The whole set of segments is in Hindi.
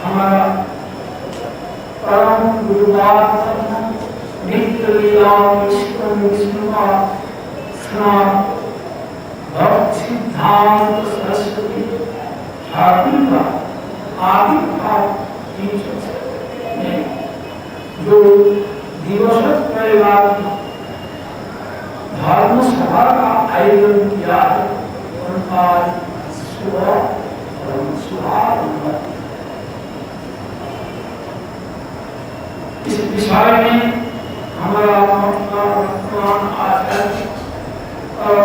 हमारा परम गुरुवार नित्य लीला भक्त सिद्धांत सरस्वती ठाकुर का आदि भाव जो दिवस परिवार धर्म सभा का आयोजन किया है उनका इस विषय में हमारा वर्तमान आचार्य और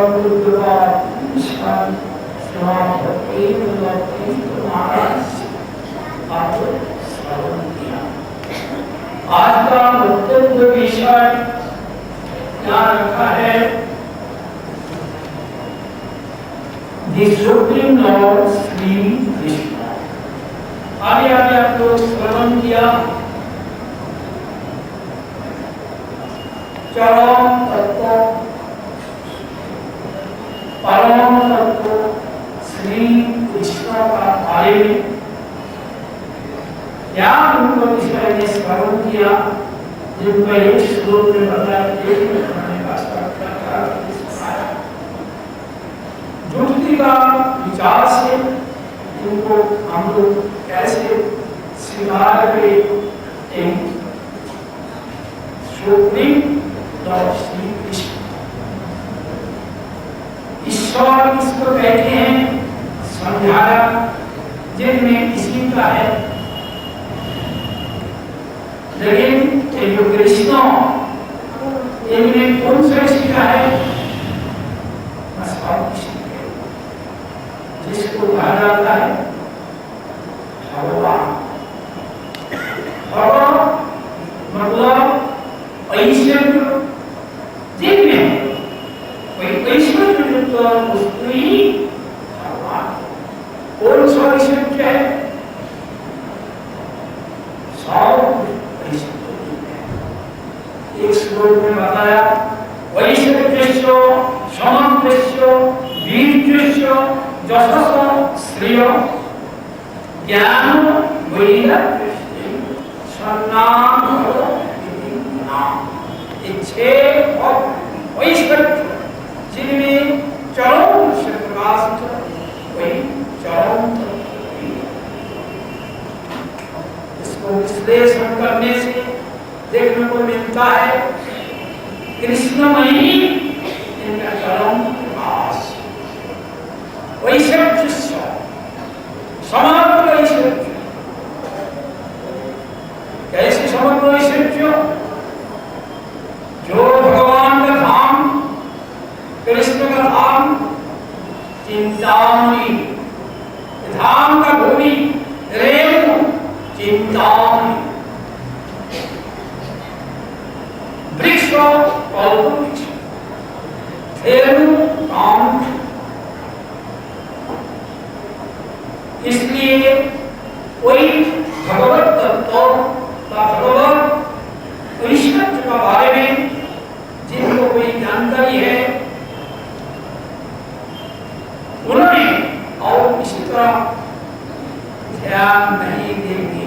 आज का वक्तव्य विषय क्या रखा है? The Supreme Lord Sri Krishna। आगे आपको श्रवण किया चरम तत्व परम तत्व श्री कृष्ण का बारे में क्या उनको विषय में स्मरण किया, जिनको एक श्लोक में बताया जुक्ति का विचार से उनको हम लोग कैसे स्वीकार करें। सुप्रीम लॉर्ड श्री कृष्ण ईश्वर इसको कहते हैं, समझाया जिनमें इसी का है। लेकिन जो कृष्ण इनमें कौन सा सीखा है? जिसको कहा जाता है भगवान। भगवान मतलब ऐश्वर्य जिनमें कोई ऐश्वर्य युक्त वस्तु ही भगवान। कौन सा ऐश्वर्य है? एक श्लोक में बताया वैश्वर्यस्य समन्वयस्य वीर्यस्य जशस श्रेय ज्ञान वैराग्य सन्नाम इच्छे वैश्वर्य जिनमें चरम से प्रकाश वही चरम। इसको विश्लेषण करने से देखने को मिलता है कृष्णमय इनका चरम प्रकाश। वैश्वर्य समग्र वैश्वर्य कैसे समग्र वैश्वर्य? जो भगवान का धाम कृष्ण का धाम चिंतामणि, धाम का भूमि रेणु चिंतामणि, वृक्ष कल्पवृक्ष धेनु काम। इसलिए कोई भगवत तत्व का भगवत ईश्वर के बारे में जिनको कोई जानकारी है उन्होंने और इसी तरह ध्यान नहीं देंगे।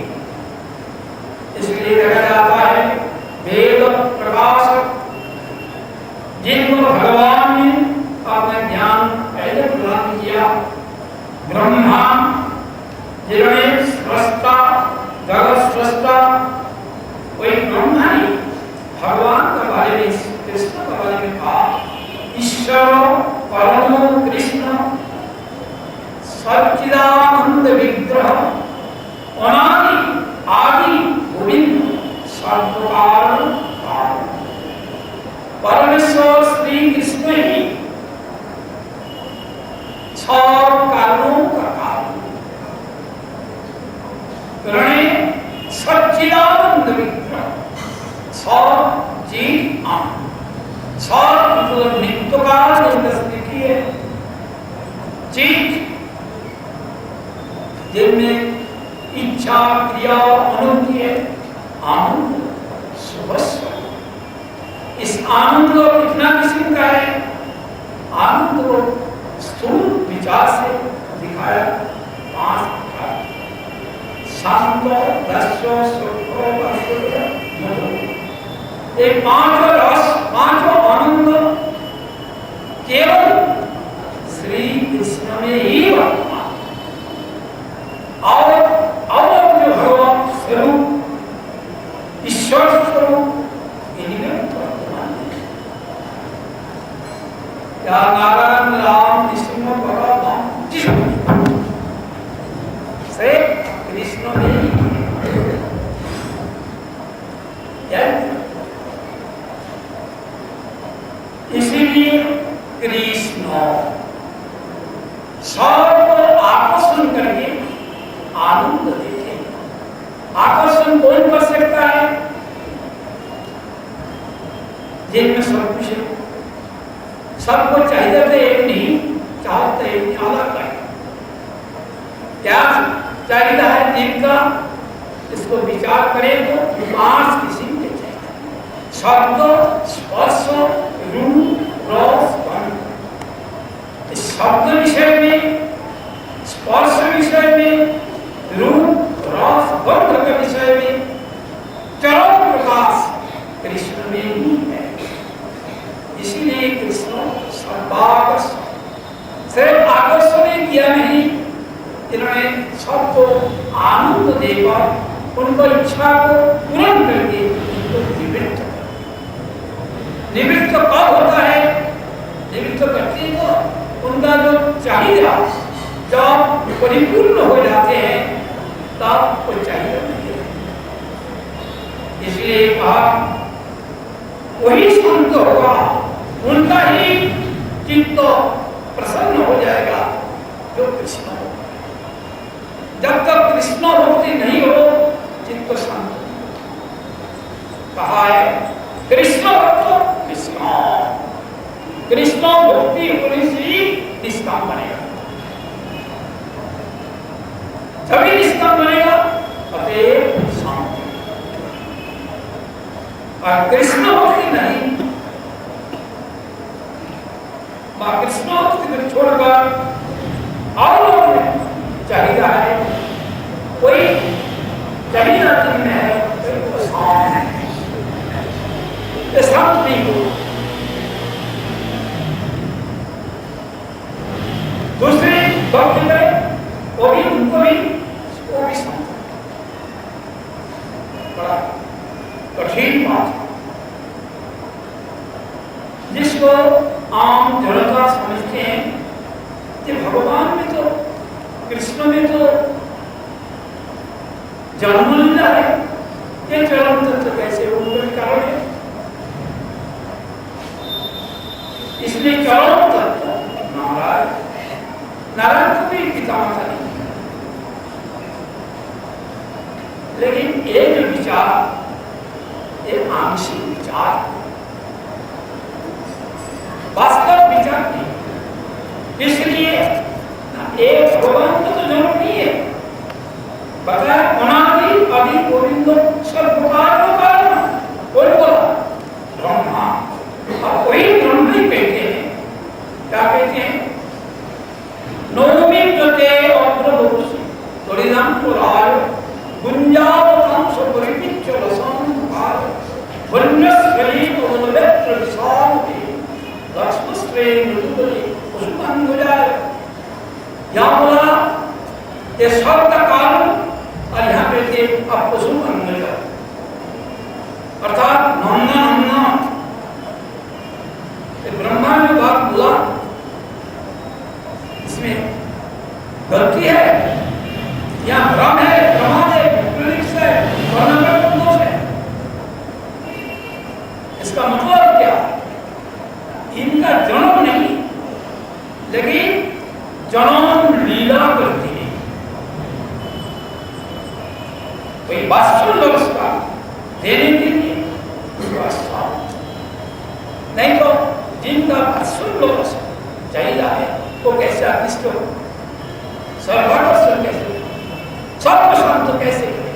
इसलिए कहा जाता है वेद प्रकाशक जिनको भगवान ने अपना ज्ञान पहले प्रदान किया, ब्रह्मा जिन्होंने सृष्टा सच्चिदानंद विग्रह सच्चिद आनंद मतलब नित्य का स्थिति है चित जिनमें इच्छा क्रिया अनुभूति है आनंद सुभस्व। इस आनंद को कितना किस्म का है? आनंद को स्थूल विचार से दिखाया 5 प्रकार शांत रस्व सुखो ये 5 रस 5 आनंद केवल श्री कृष्ण में ही वर्तमान और जो भगवान स्वरूप ईश्वर स्वरूप इनमें वर्तमान है। क्या नारायण राम कृष्ण भगवान से कृष्ण में इसीलिए कृष्ण सबको आकर्षण करके आनंद देते हैं। आकर्षण कौन कर सकता है? जिनमें सब कुछ है, सबको चाहिए तो एक नहीं, चाहते एक नहीं, अलग है। क्या चाहिए है जिनका? इसको विचार करें तो 5 किस्म के चाहिए। शब्द स्पर्श रूप रस गंध। इस शब्द विषय में, स्पर्श विषय में, रूप रस गंध के विषय में चरम प्रकाश कृष्ण में ही है। इसीलिए कृष्ण सर्वाकर्षण सिर्फ आकर्षण ही किया नहीं, इन्होंने सबको आनंद देकर उनको इच्छा को पूर्ण करके उनको निवृत्त कर। निवृत्त कब होता है? निवृत्त करते तो उनका जो चाहिए जब परिपूर्ण हो जाते हैं तब वो चाहिए नहीं है। इसलिए कहा वही संत होगा, उनका ही चित्त प्रसन्न हो जाएगा जो कृष्ण हो। जब तक कृष्ण भक्ति नहीं हो चित्त शांत। कहा है कृष्ण भक्त कृष्ण, कृष्ण भक्ति होने से ही निष्काम बनेगा। जब निष्काम बनेगा अतएव शांति। और कृष्ण भक्ति नहीं, कृष्ण भक्ति को छोड़कर और लोग चाहिए है, कोई चाहिए में है, कोई शांत है, शांत नहीं हो। दूसरे भक्त में वो भी उनको भी वो भी शांत। बड़ा कठिन बात है जिसको आम जनता समझते हैं कि भगवान में तो कृष्ण में तो जन्म लीला है, ये चरम तत्व कैसे उनके कारण है। इसलिए चरम तत्व नारायण, नारायण को भी पितामह नहीं। लेकिन ये जो विचार ये आंशिक विचार, वास्तव विचार नहीं। इसलिए एक भगवान को तो जरूर नहीं है। बताया अनादि आदि गोविंद सब पुकार कौन बोला? ब्रह्मा। और वही ब्रह्म ही कहते हैं। क्या कहते हैं? नौमी प्रते अग्रभूषि परिणाम पुराय गुंजावतम सुपरिपिच्च रसम काल वन्यस्वरी कोमलवेत्र विशालति लक्ष्मस्त्रे मृदुबली पुष्पं गुजाय। यहाँ बोला ये शब्द काल और यहाँ पे थे अब पुष्पं गुजाय, अर्थात नन्ना नन्ना। ब्रह्मा ने बात बोला इसमें गलती है या भ्रम है, प्रमाद है, विपरीत है, वर्णन दोष है। इसका मतलब क्या? इनका जन्म नहीं, लेकिन जन्म लीला करती है। कोई वास्तव देने के लिए नहीं तो जिनका सुन लो चाहिए है वो कैसे अतिष्ट हो, सर्वस्व कैसे, सर्व शांत कैसे करे,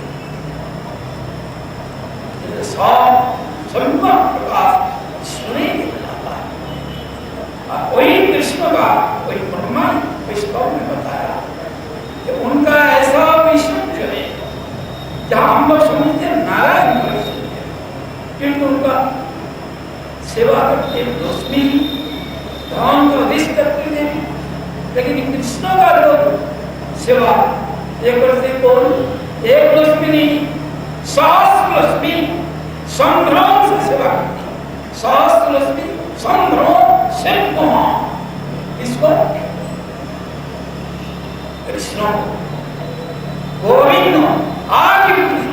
प्रकाश सुने वही कृष्ण का कोई ब्रह्मा विष्णु ने बताया कि उनका ऐसा विष्णु है जहाँ हम लोग समझते नारायण किंतु उनका सेवा करते लक्ष्मी धन का रिश्त करते थे, लेकिन कृष्ण का लोग सेवा ये करते कौन, एक लक्ष्मी नहीं सहस्त्र लक्ष्मी संभ्रम से सेवा करती, सहस्त्र लक्ष्मी संभ्रम से इसको कृष्ण गोविंद आदि कृष्ण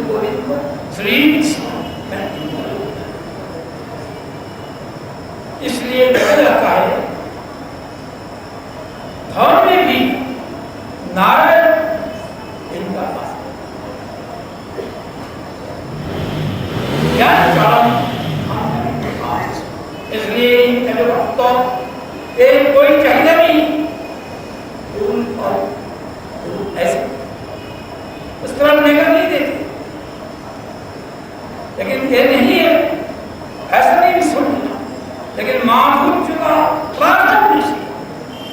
गोविंद श्री कृष्ण, इसलिए कहा जाता है धर्म में भी नारायण इनका पास इसलिए कोई चाहिए नहीं ऐसे उस तरह निगम नहीं देते, लेकिन ये नहीं है ऐसा नहीं भी सुनना, लेकिन माधुर्य का प्रार्थना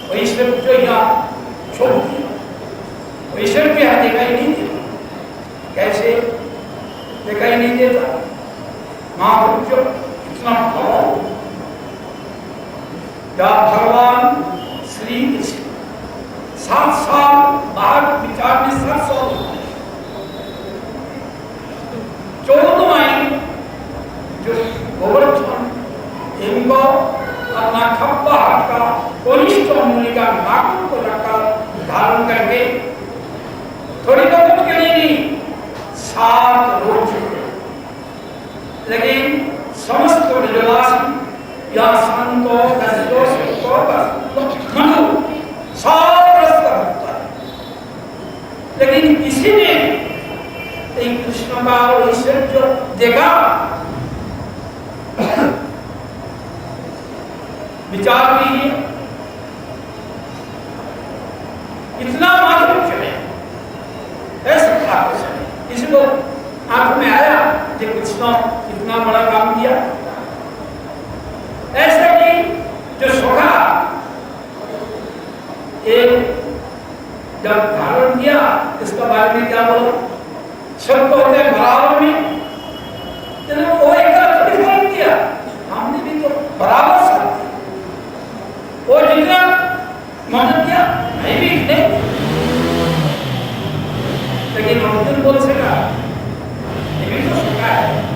वो ईश्वर जो यहाँ छोड़ दिया, वो ईश्वर के यहाँ दिखाई नहीं देता, कैसे दिखाई नहीं देता, माधुर्य इतना भाव या भगवान श्री कृष्ण 7 साल बाद विचार में 7 साल 14 महीने जो गोवर्धन इनको अपना खप्पा हाथ का कनिष्ठ मुनि का नाखून को रखकर धारण करके थोड़ी बहुत के लिए नहीं 7 रोज, लेकिन समस्त विलास या संतो मनु होता है, लेकिन किसी ने कृष्ण का ईश्वर जो देखा विचार कीजिए इतना माधुर्य है, ऐसा किसी को आंख में आया कि कृष्ण इतना बड़ा काम किया, ऐसा कि जो सोखा एक जब धारण किया इसका बारे में क्या बोला, सबको होते हैं बराबर में, तो वो एक थोड़ी धारण किया, हमने भी तो बराबर साथ वो जितना मदद किया नहीं भी नहीं, लेकिन अर्जुन बोल सका ये भी तो सका है,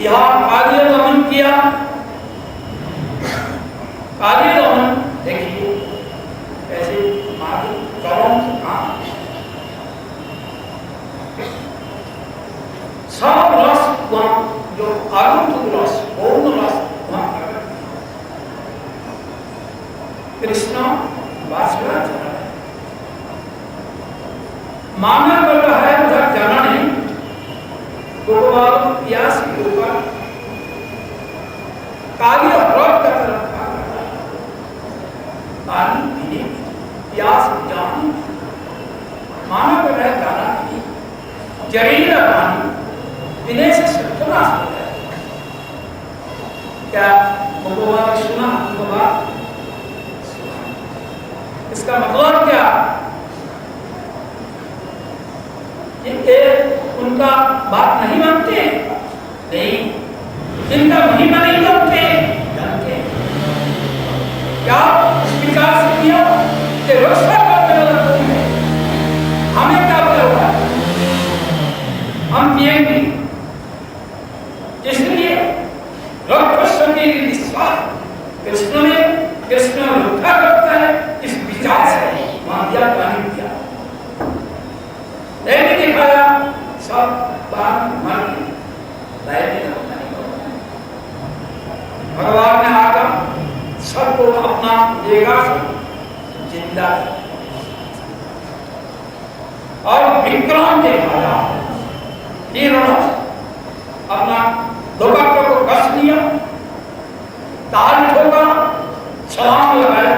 यहाँ कार्य दमन किया, कार्य दमन देखिए कैसे मार्ग कौन सब रस जो आरंभ रस पूर्ण रस कृष्ण वासुदेव चला है, मानव कर रहा है उधर जाना नहीं, गोपाल प्यास के ऊपर कार्य व्रत का तरफ पानी पीने प्यास जाने मानव कर रहा है जाना नहीं, जहरीला पानी पीने से सत्यानाश हो जाए, क्या भगवान सुना भगवान, इसका मतलब क्या, ये उनका बात नहीं मानते, नहीं इनका महिमा नहीं जानते, क्या विचार से किया कि रक्षा करने वाला कौन है, हमें क्या पता होगा, हम पिएंगे, इसलिए रक्त के विश्वास कृष्ण में कृष्ण रक्षा करता है, इस विचार से माया पानी किया नहीं दिखाया, सब बात मर गई, भगवान ने आकर सब को अपना देगा जिंदा और विक्रांत दिखाया अपना दोपट्टे को कस लिया, ताल ठोका, छलांग लगाया,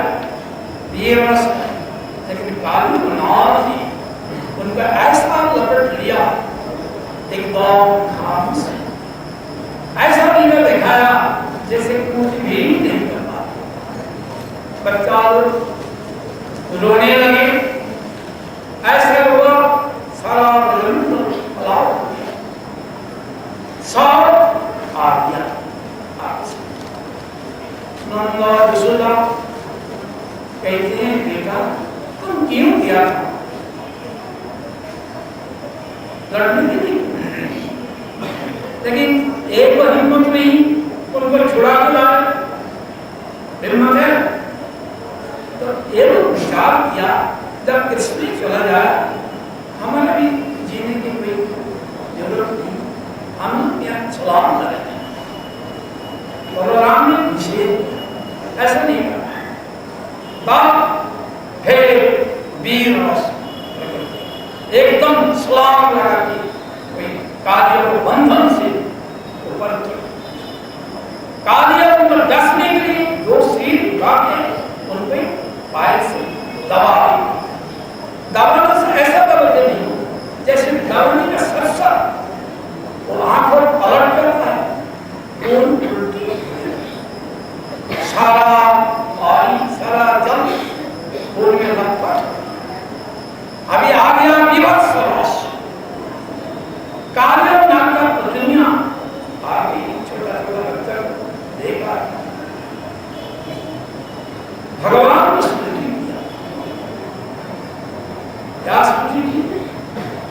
वीररस। लेकिन काली को नार थी, उनका ऐसा लपट लिया एकदम खामोश, ऐसा लीला दिखाया जैसे कुछ भी नहीं कर पाते। बच्चा रोने लगे, ऐसे हुआ सारा सब आ गया। नंदा यशोदा कहते हैं बेटा तुम क्यों किया था? लड़ने के लिए, लेकिन एक बार हिम्मत नहीं, उनको छुड़ा के लाए। हिम्मत है तो एक विचार किया, जब कृष्ण चला जाए हमारे भी जीने की कोई जरूरत नहीं, हम यहाँ छलांग करें। और राम ने पूछे ऐसा नहीं करना है, बाप फिर वीर एकदम छलांग लगा के कोई कार्य को बंधन से ऊपर कार्य को डसने के लिए दो सिर उठा के उनको पैर से दबाना से ऐसा दबाते नहीं जैसे दबाने का सरसा वो आंख और पलट करता है, सारा पानी सारा जल खून में लगता है। अभी आ गया विभत्स रस, कार्य नाम का प्रतिज्ञा आ गई। छोटा छोटा बच्चा देखा भगवान को स्तुति किया, क्या स्तुति की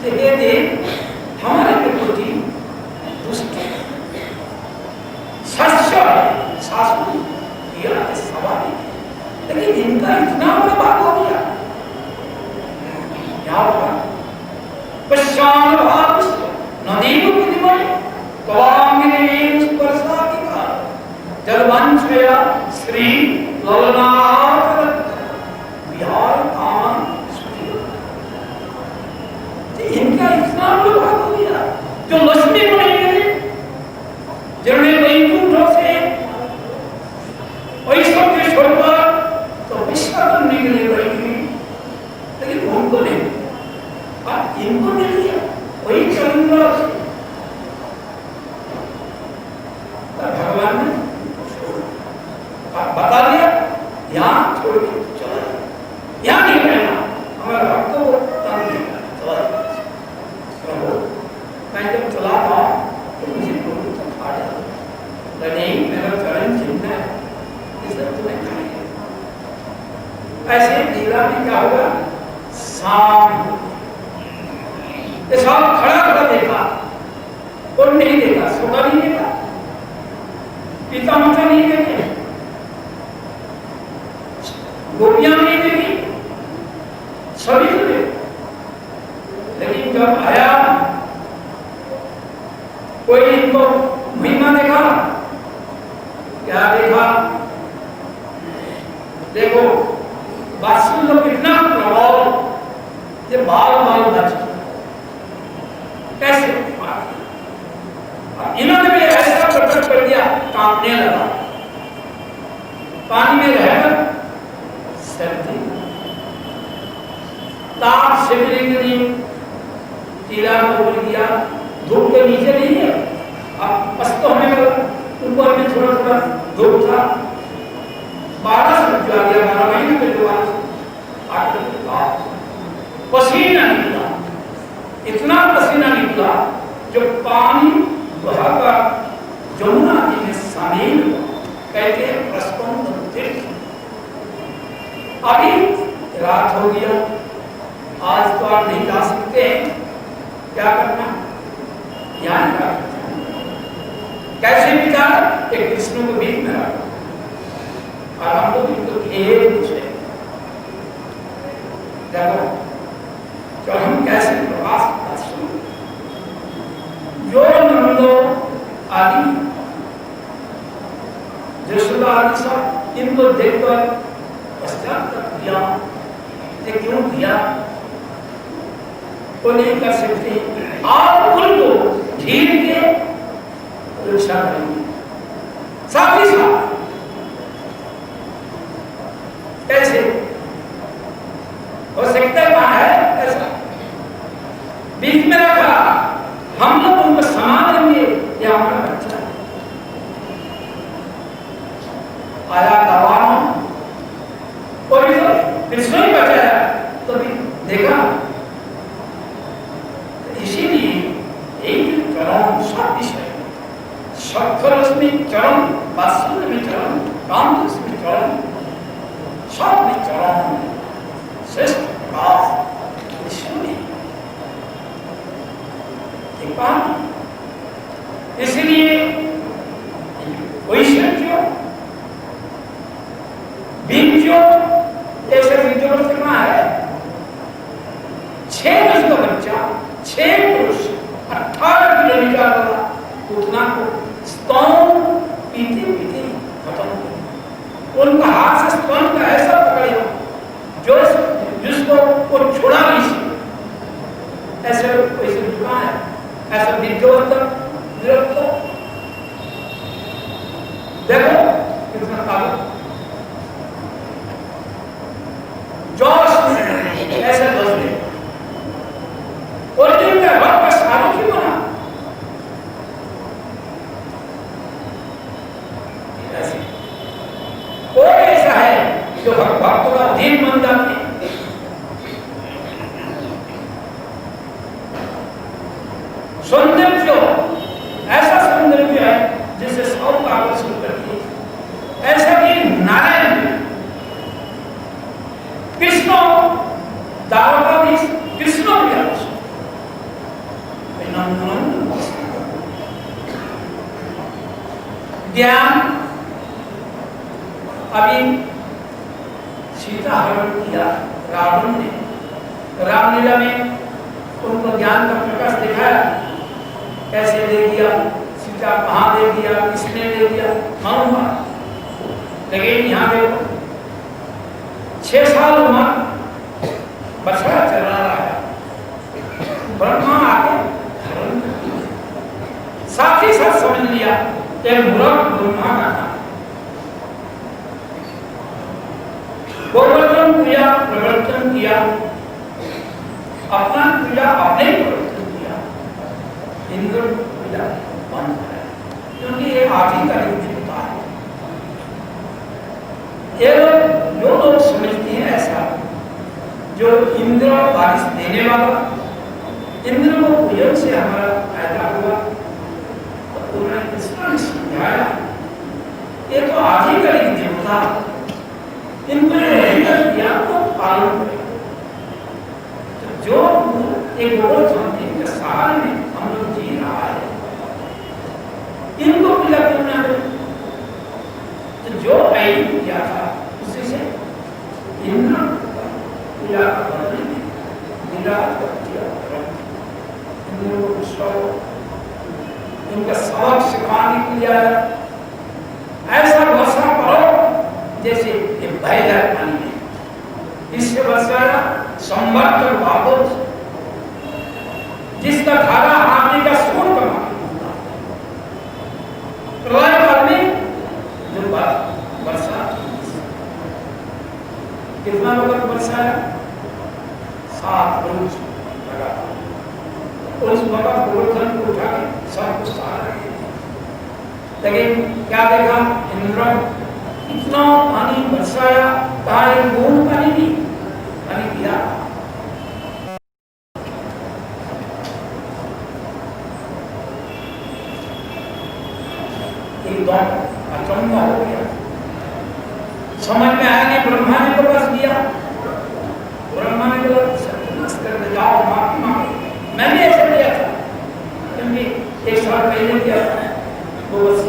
कि हे देव हमारे प्रति दुष्ट सच्चा शासन किया सवाल, लेकिन इनका इतना बड़ा बात हो गया। क्या होगा पश्चान भाव नदी को विधिमय कवांगिनी स्पर्शाति का जलवंशया श्री ललनाथ विहार कान। इनका इतना बड़ा बात हो गया, जो लक्ष्मी को नहीं गए, जिन्होंने वैकुंठ से वैष्णव के छोड़कर तो विश्व करने के लिए बैठी, लेकिन उनको नहीं, इनको मिल गया वही चलूंगा। भगवान ने बता दिया यहाँ छोड़ के चला, यहाँ नहीं रहना, हमारे भक्तों को तंग नहीं करना, चला प्रभु। मैं जब चलाता तो मुझे प्रभु तक आ जाता, नहीं मेरा चरण चिन्ह है, इसे तुम्हें खाएंगे। ऐसे लीला में क्या होगा, शाम सब खड़ा खड़ा देखा, कौन नहीं देखा, सोना नहीं देखा, पिता माता नहीं देखे, गोपियां नहीं देखी, सभी को देखे। लेकिन जब आया कोई इनको महिमा देखा, क्या देखा, देखो वास्तव में कितना प्रभाव ये बाल बाल बच कैसे, इन्होंने भी ऐसा प्रकट कर दिया, कांपने लगा, पानी में रहकर सर्दी, ताप सेकने के लिए टीला को बोल दिया, धूप के नीचे नहीं है, अब पस्त होने का ऊपर में थोड़ा थोड़ा धूप था, 12 से जा गया, 12 महीने के बाद 8 पसीना निकला, इतना पसीना निकला जो पानी बहाकर जमुना जी में शामिल कहते हैं प्रस्पंद तीर्थ। अभी रात हो गया, आज तो आप नहीं जा सकते, क्या करना, यहाँ का कैसे विचार एक कृष्ण को बीच में रखा और हम लोग इनको खेल पूछे, देखो तो हम कैसे प्रवास जो नंदो आदि यशोदा आदि सब इनको देखकर पश्चात किया, ये क्यों किया वो नहीं कर सकते। आप उनको झील के रक्षा करेंगे। साथ ही साथ कैसे हो सकता है ऐसा बीच में रखा, हम लोग उनको समान लेंगे, ये हमारा बच्चा है। आया गवाना और कृष्ण ही बचाया, तो भी देखा। इसीलिए एक चरण सब विषय सत्तर में चरण, वास्तव में चरण, काम में चरण, सब में चरण श्रेष्ठ इसलिए वैश्य बीजो ऐसे बीजों करना है। 6 वर्ष का बच्चा 6 पुरुष 18 किलोमीटर वाला उतना को स्तन पीते पीते खत्म। उनका हाथ से स्तन का ऐसा पकड़े जो जिसको वो छोड़ा नहीं सकते, ऐसे वैसे झुका है, ऐसा विद्योत्तर विरक्त। देखो कितना काबू जोश ऐसे दोष दे और जिनका वक्त का सारू क्यों बना ऐसे कोई ऐसा है जो भक्तों का अधीन बन जाते हैं। सौंदर्य ऐसा सौंदर्य है जिससे सब का आकर्षण करती है। ऐसा कि नारायण कृष्ण द्वारकाधीश कृष्ण ज्ञान अभी सीता हरण किया रावण ने, रामलीला में उनको ज्ञान का प्रकाश दिखाया, कैसे दे दिया सीता, कहाँ दे दिया, किसने दे दिया मालूम। लेकिन यहाँ देखो 6 साल उम्र बछड़ा चला रहा है, ब्रह्मा आके साथ ही साथ समझ लिया एक मूर्ख ब्रह्मा का था। गोवर्धन किया, प्रवर्तन किया, अपना पूजा अपने प्रवर्तन किया, इंद्र पूजा बंद है, क्योंकि ये आदि का होता है। ये जो लोग समझते हैं ऐसा, जो इंद्र बारिश देने वाला, इंद्र को पूजन से हमारा फायदा हुआ, तो उन्होंने कृष्ण ने समझाया ये तो आधिकारिक देवता, इनको किया तो पालन करें। तो जो एक गोवर्धन के सहारे में हम लोग जी रहा है, इनको पूजा क्यों ना करें। तो जो ऐन किया था उसी से इंद्र पूजा करने में निराश कर दिया। इनका सबक सिखाने के लिए ऐसा वर्षा करो जैसे ये बहकर पानी है, इससे वर्षाया संवर्धन भावो, जिसका धारा आने का सूर कमा प्रलय काल में जो वर्षा कितना वक्त वर्षा है 7 रोज लगा। उस वक्त गोवर्धन को उठा के सब कुछ सहारा दिया, लेकिन क्या देखा इंद्र इतना पानी बरसाया, कहा एक बूंद पानी नहीं, पानी दिया। एकदम अचंभा हो गया, समझ में आया कि ब्रह्मा ने तो बस दिया। ब्रह्मा ने बोला कर जाओ माफी मांगो, मैंने ऐसा किया था, क्योंकि 1 साल पहले किया था, वो बस